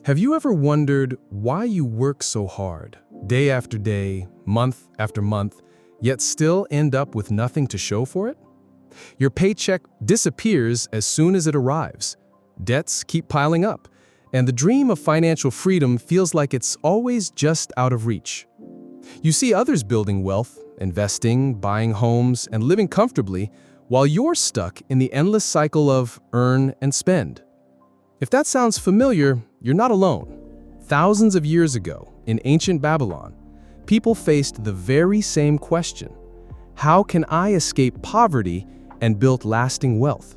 Have you ever wondered why you work so hard, day after day, month after month, yet still end up with nothing to show for it? Your paycheck disappears as soon as it arrives. Debts keep piling up, and the dream of financial freedom feels like it's always just out of reach. You see others building wealth, investing, buying homes, and living comfortably, while you're stuck in the endless cycle of earn and spend. If that sounds familiar, you're not alone. Thousands of years ago, in ancient Babylon, people faced the very same question: how can I escape poverty and build lasting wealth?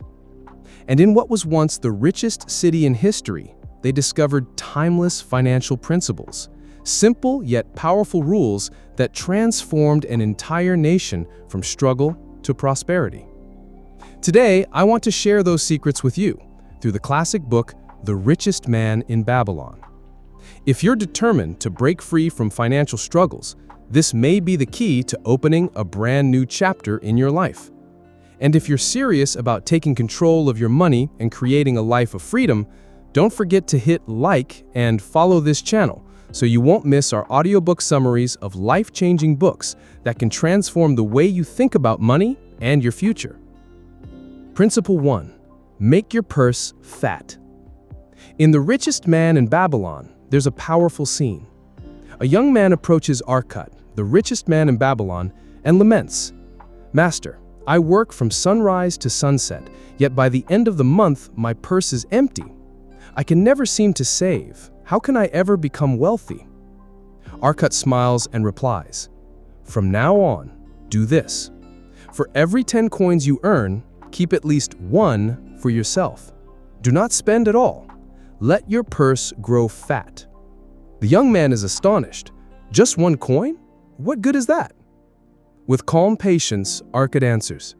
And in what was once the richest city in history, they discovered timeless financial principles, simple yet powerful rules that transformed an entire nation from struggle to prosperity. Today, I want to share those secrets with you through the classic book, The Richest Man in Babylon. If you're determined to break free from financial struggles, this may be the key to opening a brand new chapter in your life. And if you're serious about taking control of your money and creating a life of freedom, don't forget to hit like and follow this channel so you won't miss our audiobook summaries of life-changing books that can transform the way you think about money and your future. Principle 1. Make your purse fat. In The Richest Man in Babylon, there's a powerful scene. A young man approaches Arcot, the richest man in Babylon, and laments, "Master, I work from sunrise to sunset, yet by the end of the month my purse is empty. I can never seem to save. How can I ever become wealthy?" Arcot smiles and replies, "From now on, do this. For every 10 coins you earn, keep at least 1 for yourself. Do not spend at all. Let your purse grow fat." The young man is astonished. "Just 1 coin? What good is that?" With calm patience, Arcot answers,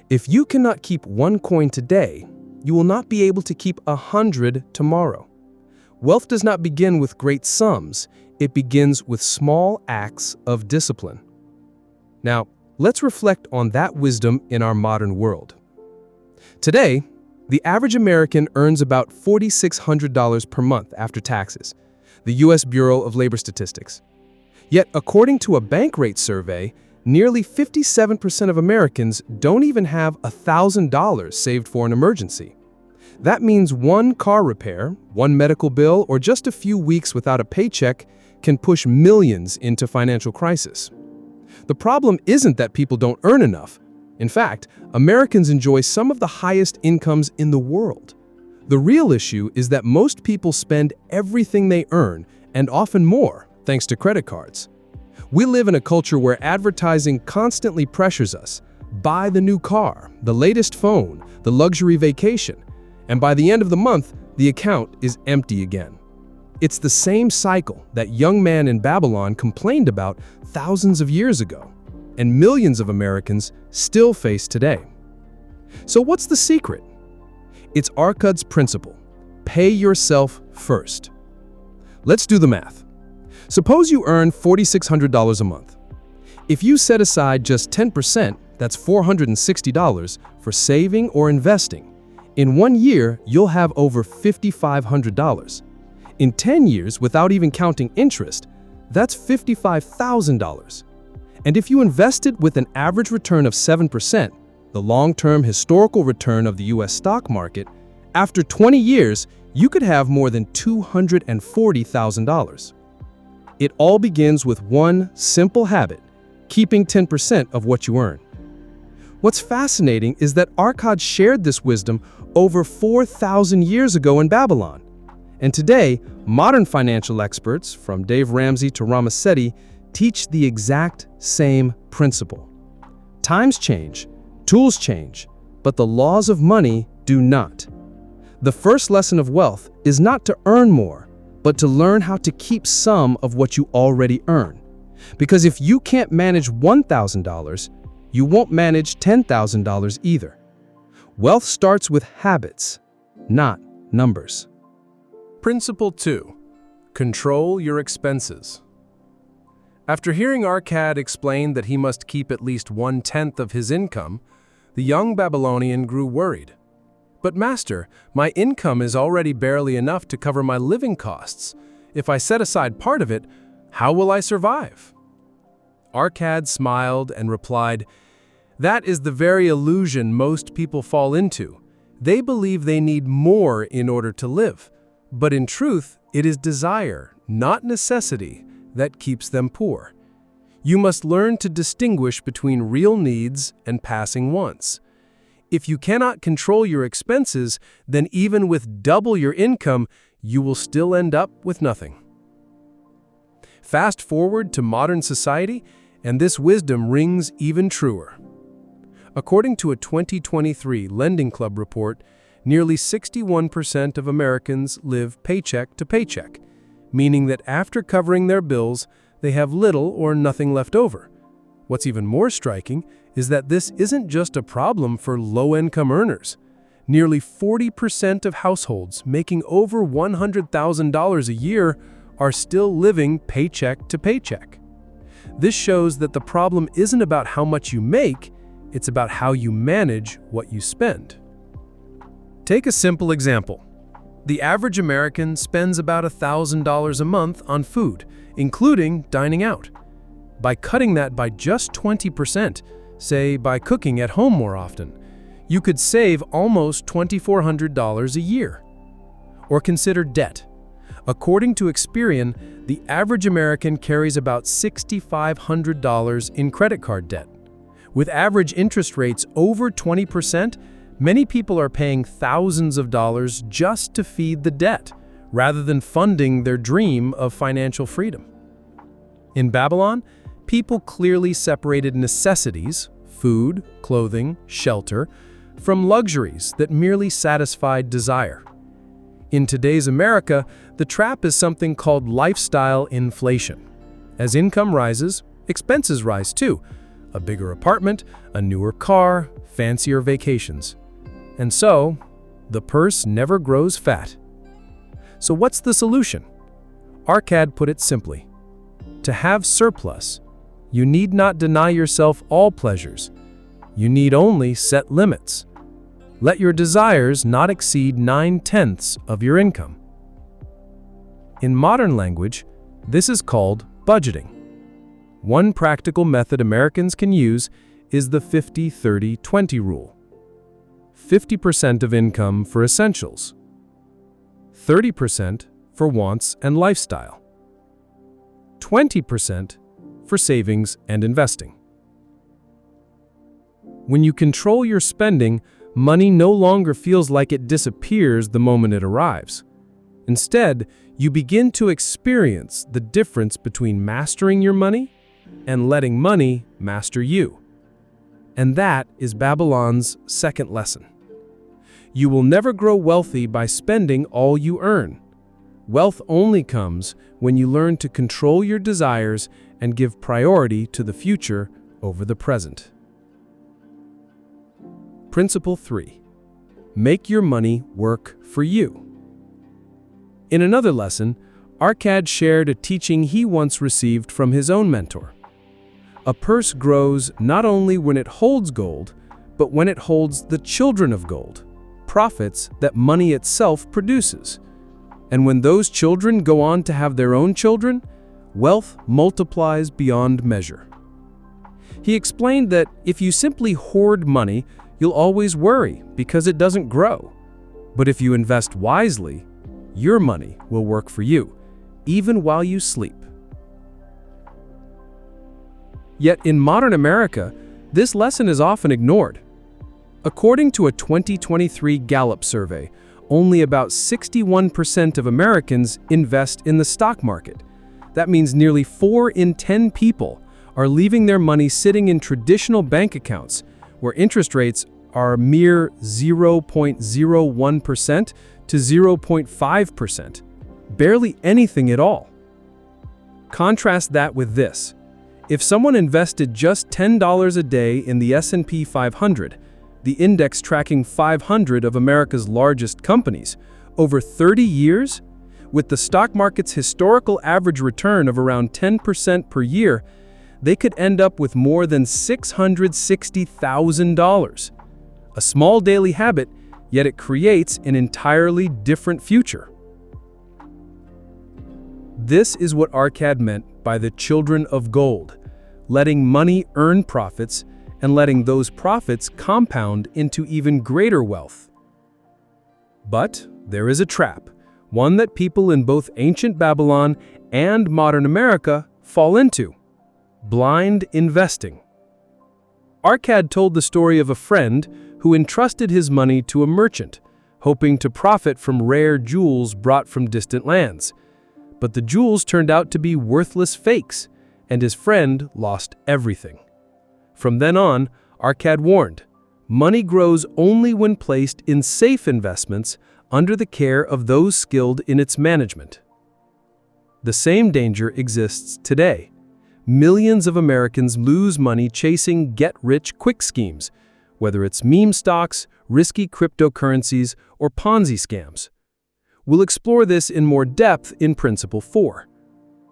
"If you cannot keep 1 coin today, you will not be able to keep 100 tomorrow. Wealth does not begin with great sums, it begins with small acts of discipline." Now, let's reflect on that wisdom in our modern world. Today, the average American earns about $4,600 per month after taxes, the U.S. Bureau of Labor Statistics. Yet, according to a bank rate survey, nearly 57% of Americans don't even have $1,000 saved for an emergency. That means 1 car repair, 1 medical bill, or just a few weeks without a paycheck can push millions into financial crisis. The problem isn't that people don't earn enough. In fact, Americans enjoy some of the highest incomes in the world. The real issue is that most people spend everything they earn, and often more, thanks to credit cards. We live in a culture where advertising constantly pressures us. Buy the new car, the latest phone, the luxury vacation, and by the end of the month, the account is empty again. It's the same cycle that young man in Babylon complained about thousands of years ago, and millions of Americans still face today. So what's the secret? It's Arcot's principle: pay yourself first. Let's do the math. Suppose you earn $4,600 a month. If you set aside just 10%, that's $460 for saving or investing. In 1 year, you'll have over $5,500. In 10 years, without even counting interest, that's $55,000. And if you invested with an average return of 7%, the long-term historical return of the US stock market, after 20 years, you could have more than $240,000. It all begins with one simple habit: keeping 10% of what you earn. What's fascinating is that Arcot shared this wisdom over 4,000 years ago in Babylon. And today, modern financial experts, from Dave Ramsey to Ramasetti, teach the exact same principle. Times change, tools change, but the laws of money do not. The first lesson of wealth is not to earn more, but to learn how to keep some of what you already earn. Because if you can't manage $1,000, you won't manage $10,000 either. Wealth starts with habits, not numbers. Principle 2. Control your expenses. After hearing Arcot explain that he must keep at least 1/10 of his income, the young Babylonian grew worried. But master, my income is already barely enough to cover my living costs. If I set aside part of it, how will I survive? Arcad smiled and replied, "That is the very illusion most people fall into. They believe they need more in order to live. But in truth, it is desire, not necessity, that keeps them poor. You must learn to distinguish between real needs and passing wants. If you cannot control your expenses, then even with double your income, you will still end up with nothing." Fast forward to modern society, and this wisdom rings even truer. According to a 2023 Lending Club report, nearly 61% of Americans live paycheck to paycheck, meaning that after covering their bills, they have little or nothing left over. What's even more striking is that this isn't just a problem for low-income earners. Nearly 40% of households making over $100,000 a year are still living paycheck to paycheck. This shows that the problem isn't about how much you make, it's about how you manage what you spend. Take a simple example. The average American spends about $1,000 a month on food, including dining out. By cutting that by just 20%, say by cooking at home more often, you could save almost $2,400 a year. Or consider debt. According to Experian, the average American carries about $6,500 in credit card debt. With average interest rates over 20%, many people are paying thousands of dollars just to feed the debt, rather than funding their dream of financial freedom. In Babylon, people clearly separated necessities, food, clothing, shelter, from luxuries that merely satisfied desire. In today's America, the trap is something called lifestyle inflation. As income rises, expenses rise too. A bigger apartment, a newer car, fancier vacations. And so, the purse never grows fat. So what's the solution? Arcad put it simply. To have surplus, you need not deny yourself all pleasures. You need only set limits. Let your desires not exceed 9/10 of your income. In modern language, this is called budgeting. One practical method Americans can use is the 50-30-20 rule. 50% of income for essentials, 30% for wants and lifestyle, 20% for savings and investing. When you control your spending, money no longer feels like it disappears the moment it arrives. Instead, you begin to experience the difference between mastering your money and letting money master you. And that is Babylon's second lesson. You will never grow wealthy by spending all you earn. Wealth only comes when you learn to control your desires and give priority to the future over the present. Principle 3. Make your money work for you. In another lesson, Arcad shared a teaching he once received from his own mentor. A purse grows not only when it holds gold, but when it holds the children of gold, profits that money itself produces. And when those children go on to have their own children, wealth multiplies beyond measure. He explained that if you simply hoard money, you'll always worry because it doesn't grow. But if you invest wisely, your money will work for you, even while you sleep. Yet in modern America, this lesson is often ignored. According to a 2023 Gallup survey, only about 61% of Americans invest in the stock market. That means nearly 4 in 10 people are leaving their money sitting in traditional bank accounts, where interest rates are a mere 0.01% to 0.5%, barely anything at all. Contrast that with this. If someone invested just $10 a day in the S&P 500, the index tracking 500 of America's largest companies, over 30 years, with the stock market's historical average return of around 10% per year, they could end up with more than $660,000. A small daily habit, yet it creates an entirely different future. This is what Arcad meant by the children of gold, letting money earn profits and letting those profits compound into even greater wealth. But there is a trap, one that people in both ancient Babylon and modern America fall into: blind investing. Arcad told the story of a friend who entrusted his money to a merchant, hoping to profit from rare jewels brought from distant lands. But the jewels turned out to be worthless fakes, and his friend lost everything. From then on, Arcad warned, money grows only when placed in safe investments under the care of those skilled in its management. The same danger exists today. Millions of Americans lose money chasing get-rich-quick schemes, whether it's meme stocks, risky cryptocurrencies, or Ponzi scams. We'll explore this in more depth in Principle 4.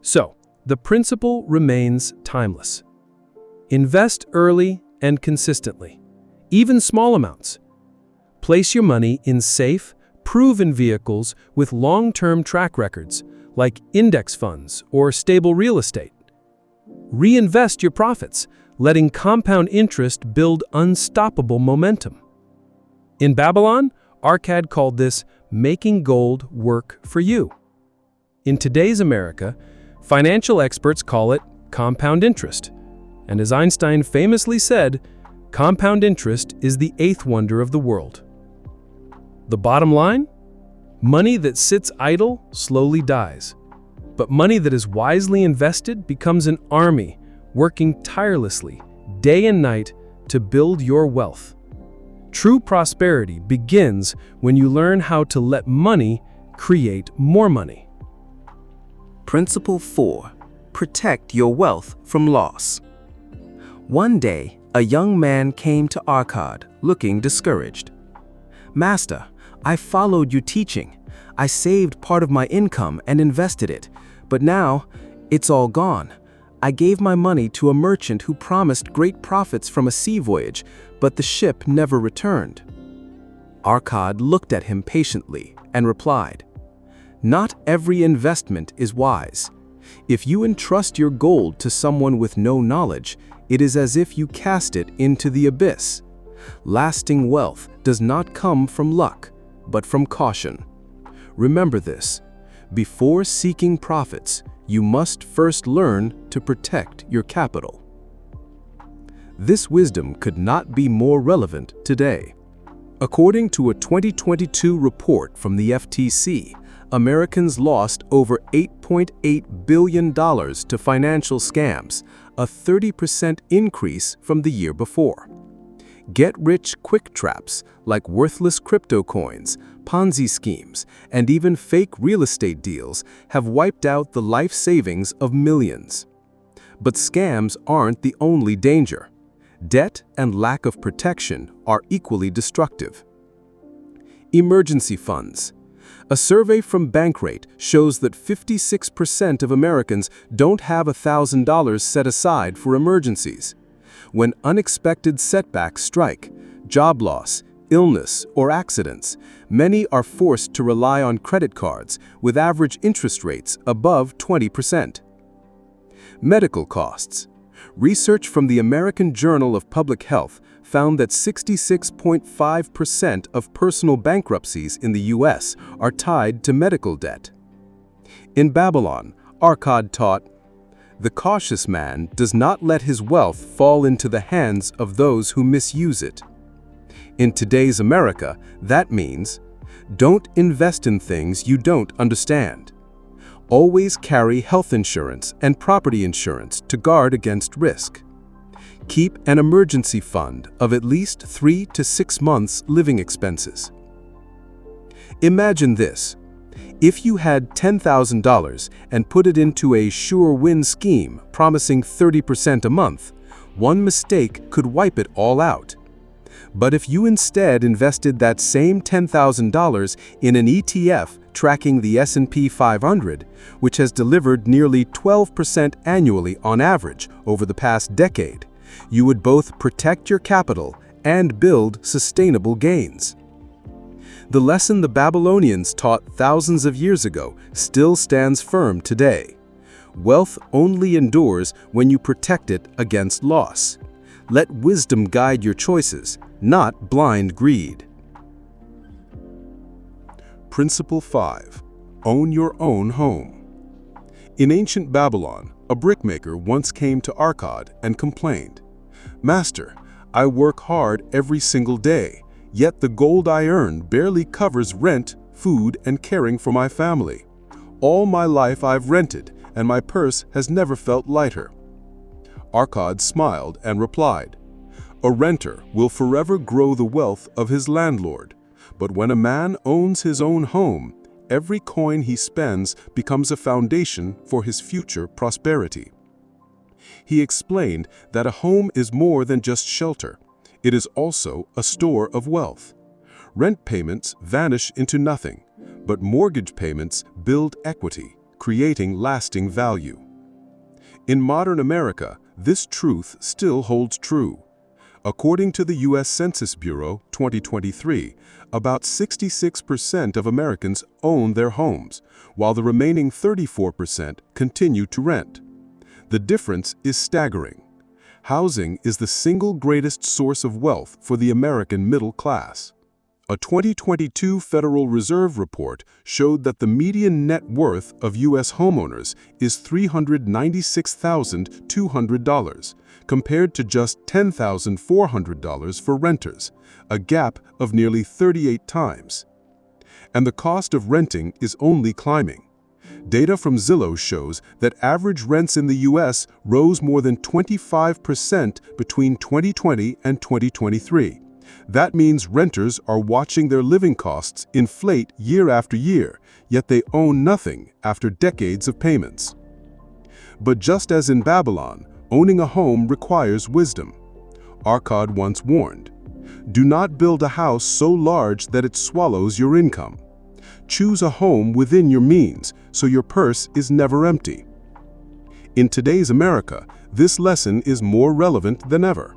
So, the principle remains timeless. Invest early and consistently, even small amounts. Place your money in safe, proven vehicles with long-term track records, like index funds or stable real estate. Reinvest your profits, letting compound interest build unstoppable momentum. In Babylon, Arcad called this making gold work for you. In today's America, financial experts call it compound interest. And as Einstein famously said, compound interest is the eighth wonder of the world. The bottom line? Money that sits idle slowly dies. But money that is wisely invested becomes an army, working tirelessly, day and night, to build your wealth. True prosperity begins when you learn how to let money create more money. Principle 4. Protect your wealth from loss. One day, a young man came to Arcad, looking discouraged. "Master, I followed your teaching. I saved part of my income and invested it, but now it's all gone. I gave my money to a merchant who promised great profits from a sea voyage, but the ship never returned." Arcad looked at him patiently and replied, "Not every investment is wise. If you entrust your gold to someone with no knowledge, it is as if you cast it into the abyss. Lasting wealth does not come from luck, but from caution. Remember this: before seeking profits, you must first learn to protect your capital." This wisdom could not be more relevant today. According to a 2022 report from the FTC, Americans lost over $8.8 billion to financial scams, a 30% increase from the year before. Get-rich-quick traps like worthless crypto coins, Ponzi schemes, and even fake real estate deals have wiped out the life savings of millions. But scams aren't the only danger. Debt and lack of protection are equally destructive. Emergency funds. A survey from Bankrate shows that 56% of Americans don't have $1,000 set aside for emergencies. When unexpected setbacks strike, job loss, illness, or accidents, many are forced to rely on credit cards with average interest rates above 20%. Medical costs. Research from the American Journal of Public Health found that 66.5% of personal bankruptcies in the U.S. are tied to medical debt. In Babylon, Arcad taught, "The cautious man does not let his wealth fall into the hands of those who misuse it." In today's America, that means, don't invest in things you don't understand. Always carry health insurance and property insurance to guard against risk. Keep an emergency fund of at least 3 to 6 months' living expenses. Imagine this. If you had $10,000 and put it into a sure-win scheme promising 30% a month, one mistake could wipe it all out. But if you instead invested that same $10,000 in an ETF tracking the S&P 500, which has delivered nearly 12% annually on average over the past decade, you would both protect your capital and build sustainable gains. The lesson the Babylonians taught thousands of years ago still stands firm today. Wealth only endures when you protect it against loss. Let wisdom guide your choices, not blind greed. Principle 5. Own your own home. In ancient Babylon, a brickmaker once came to Arcad and complained, "Master, I work hard every single day, yet the gold I earn barely covers rent, food, and caring for my family. All my life I've rented, and my purse has never felt lighter." Arcad smiled and replied, "A renter will forever grow the wealth of his landlord, but when a man owns his own home, every coin he spends becomes a foundation for his future prosperity." He explained that a home is more than just shelter. It is also a store of wealth. Rent payments vanish into nothing, but mortgage payments build equity, creating lasting value. In modern America, this truth still holds true. According to the U.S. Census Bureau 2023, about 66% of Americans own their homes, while the remaining 34% continue to rent. The difference is staggering. Housing is the single greatest source of wealth for the American middle class. A 2022 Federal Reserve report showed that the median net worth of U.S. homeowners is $396,200, compared to just $10,400 for renters, a gap of nearly 38 times. And the cost of renting is only climbing. Data from Zillow shows that average rents in the U.S. rose more than 25% between 2020 and 2023. That means renters are watching their living costs inflate year after year, yet they own nothing after decades of payments. But just as in Babylon, owning a home requires wisdom. Arcad once warned, "Do not build a house so large that it swallows your income. Choose a home within your means so your purse is never empty." In today's America, this lesson is more relevant than ever.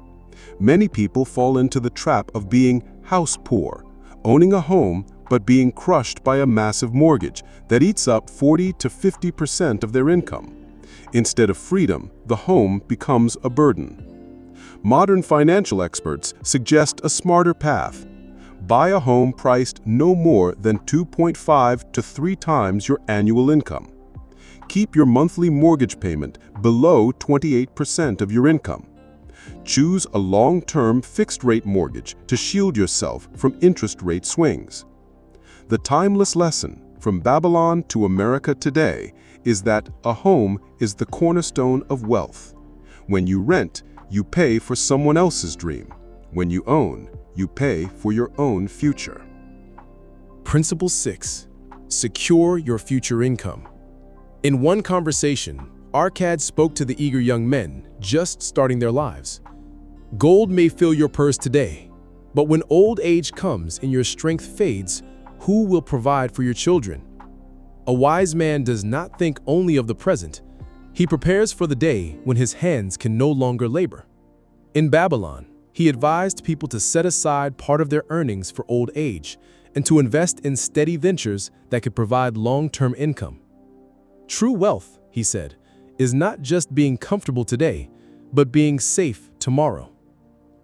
Many people fall into the trap of being house poor, owning a home but being crushed by a massive mortgage that eats up 40 to 50% of their income. Instead of freedom, the home becomes a burden. Modern financial experts suggest a smarter path. Buy a home priced no more than 2.5 to 3 times your annual income. Keep your monthly mortgage payment below 28% of your income. Choose a long-term fixed-rate mortgage to shield yourself from interest rate swings. The timeless lesson from Babylon to America today is that a home is the cornerstone of wealth. When you rent, you pay for someone else's dream. When you own, you pay for your own future. Principle 6. Secure your future income. In one conversation, Arcad spoke to the eager young men just starting their lives. Gold may fill your purse today, but when old age comes and your strength fades, who will provide for your children? A wise man does not think only of the present. He prepares for the day when his hands can no longer labor. In Babylon, he advised people to set aside part of their earnings for old age and to invest in steady ventures that could provide long-term income. True wealth, he said, is not just being comfortable today, but being safe tomorrow.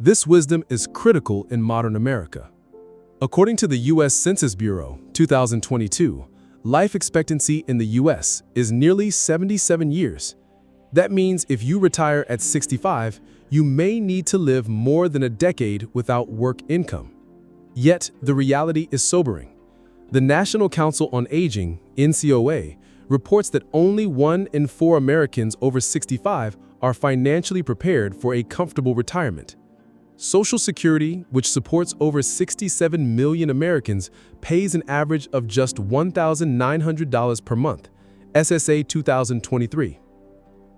This wisdom is critical in modern America. According to the U.S. Census Bureau 2022, life expectancy in the U.S. is nearly 77 years. That means if you retire at 65, you may need to live more than a decade without work income. Yet, the reality is sobering. The National Council on Aging, NCOA, reports that only 1 in 4 Americans over 65 are financially prepared for a comfortable retirement. Social Security, which supports over 67 million Americans, pays an average of just $1,900 per month, SSA 2023.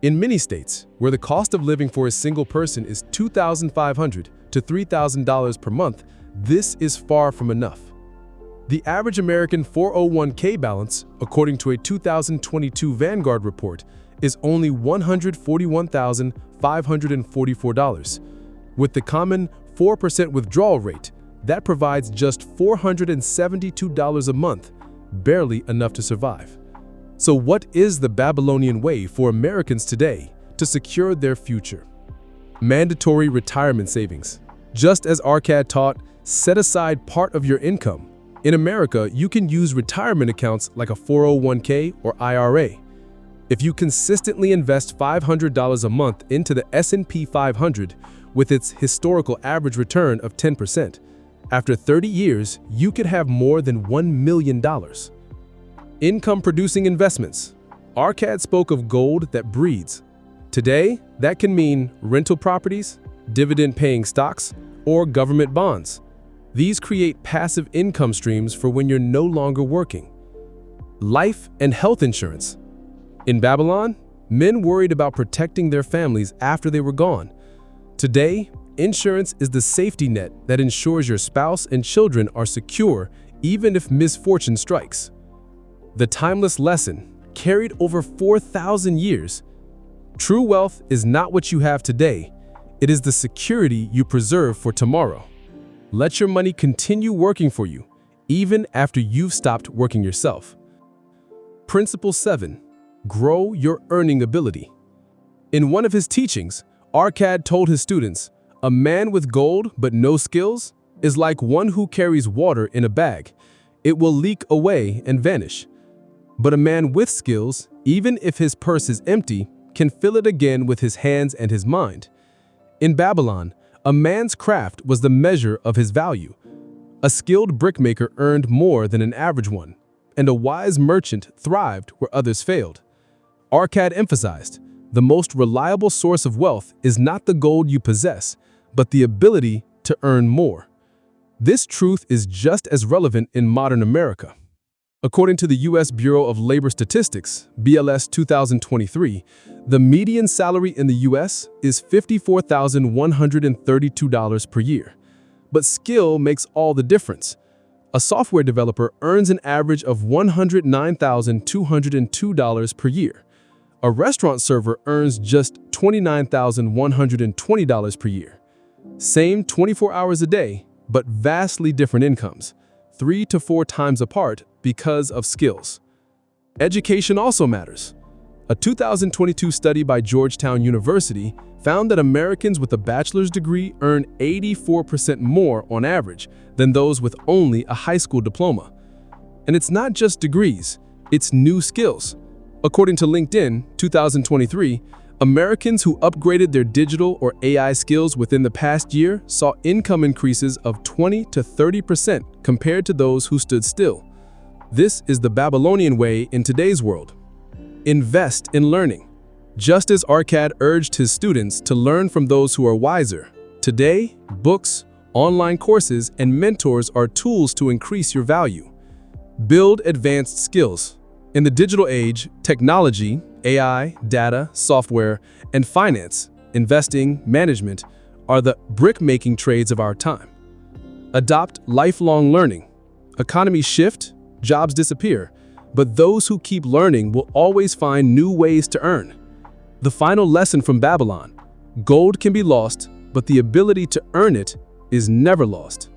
In many states, where the cost of living for a single person is $2,500 to $3,000 per month, this is far from enough. The average American 401k balance, according to a 2022 Vanguard report, is only $141,544. With the common 4% withdrawal rate, That provides just $472 a month, barely enough to survive. So what is the Babylonian way for Americans today to secure their future? Mandatory retirement savings. Just as Arcad taught, set aside part of your income. In America, you can use retirement accounts like a 401k or IRA. If you consistently invest $500 a month into the S&P 500 with its historical average return of 10%, after 30 years, you could have more than $1 million. Income-producing investments. Arcad spoke of gold that breeds. Today, that can mean rental properties, dividend-paying stocks, or government bonds. These create passive income streams for when you're no longer working. Life and health insurance. In Babylon, men worried about protecting their families after they were gone. Today, insurance is the safety net that ensures your spouse and children are secure even if misfortune strikes. The timeless lesson, carried over 4,000 years. True wealth is not what you have today. It is the security you preserve for tomorrow. Let your money continue working for you, even after you've stopped working yourself. Principle 7. Grow your earning ability. In one of his teachings, Arcad told his students, "A man with gold but no skills is like one who carries water in a bag. It will leak away and vanish. But a man with skills, even if his purse is empty, can fill it again with his hands and his mind." In Babylon, a man's craft was the measure of his value. A skilled brickmaker earned more than an average one, and a wise merchant thrived where others failed. Arcad emphasized, the most reliable source of wealth is not the gold you possess, but the ability to earn more. This truth is just as relevant in modern America. According to the U.S. Bureau of Labor Statistics, BLS 2023, the median salary in the U.S. is $54,132 per year. But skill makes all the difference. A software developer earns an average of $109,202 per year. A restaurant server earns just $29,120 per year. Same 24 hours a day, but vastly different incomes, 3 to 4 times apart because of skills. Education also matters. A 2022 study by Georgetown University found that Americans with a bachelor's degree earn 84% more on average than those with only a high school diploma. And it's not just degrees, it's new skills. According to LinkedIn 2023, Americans who upgraded their digital or AI skills within the past year saw income increases of 20 to 30% compared to those who stood still. This is the Babylonian way in today's world. Invest in learning. Just as Arcad urged his students to learn from those who are wiser, today, books, online courses, and mentors are tools to increase your value. Build advanced skills. In the digital age, technology, AI, data, software, and finance, investing, management, are the brick-making trades of our time. Adopt lifelong learning. Economies shift, jobs disappear, but those who keep learning will always find new ways to earn. The final lesson from Babylon: gold can be lost, but the ability to earn it is never lost.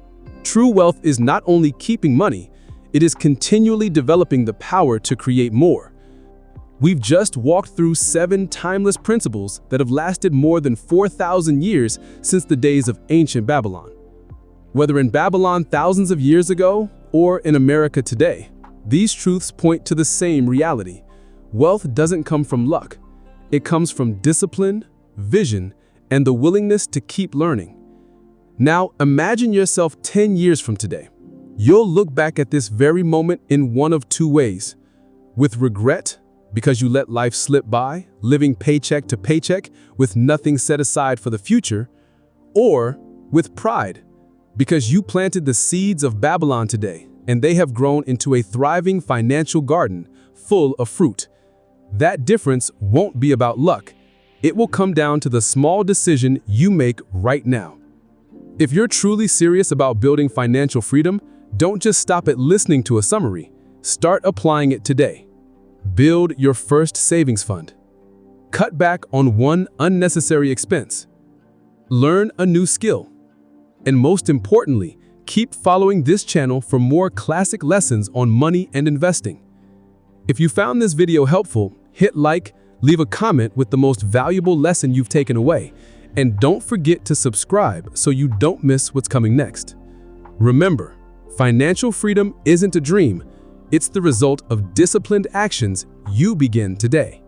True wealth is not only keeping money, it is continually developing the power to create more. We've just walked through 7 timeless principles that have lasted more than 4,000 years since the days of ancient Babylon. Whether in Babylon thousands of years ago or in America today, these truths point to the same reality. Wealth doesn't come from luck. It comes from discipline, vision, and the willingness to keep learning. Now, imagine yourself 10 years from today. You'll look back at this very moment in one of 2 ways: with regret, because you let life slip by, living paycheck to paycheck with nothing set aside for the future, or with pride, because you planted the seeds of Babylon today, and they have grown into a thriving financial garden full of fruit. That difference won't be about luck. It will come down to the small decision you make right now. If you're truly serious about building financial freedom, don't just stop at listening to a summary. Start applying it today. Build your first savings fund. Cut back on one unnecessary expense. Learn a new skill. And most importantly, keep following this channel for more classic lessons on money and investing. If you found this video helpful, hit like, leave a comment with the most valuable lesson you've taken away, and don't forget to subscribe so you don't miss what's coming next. Remember, financial freedom isn't a dream, it's the result of disciplined actions you begin today.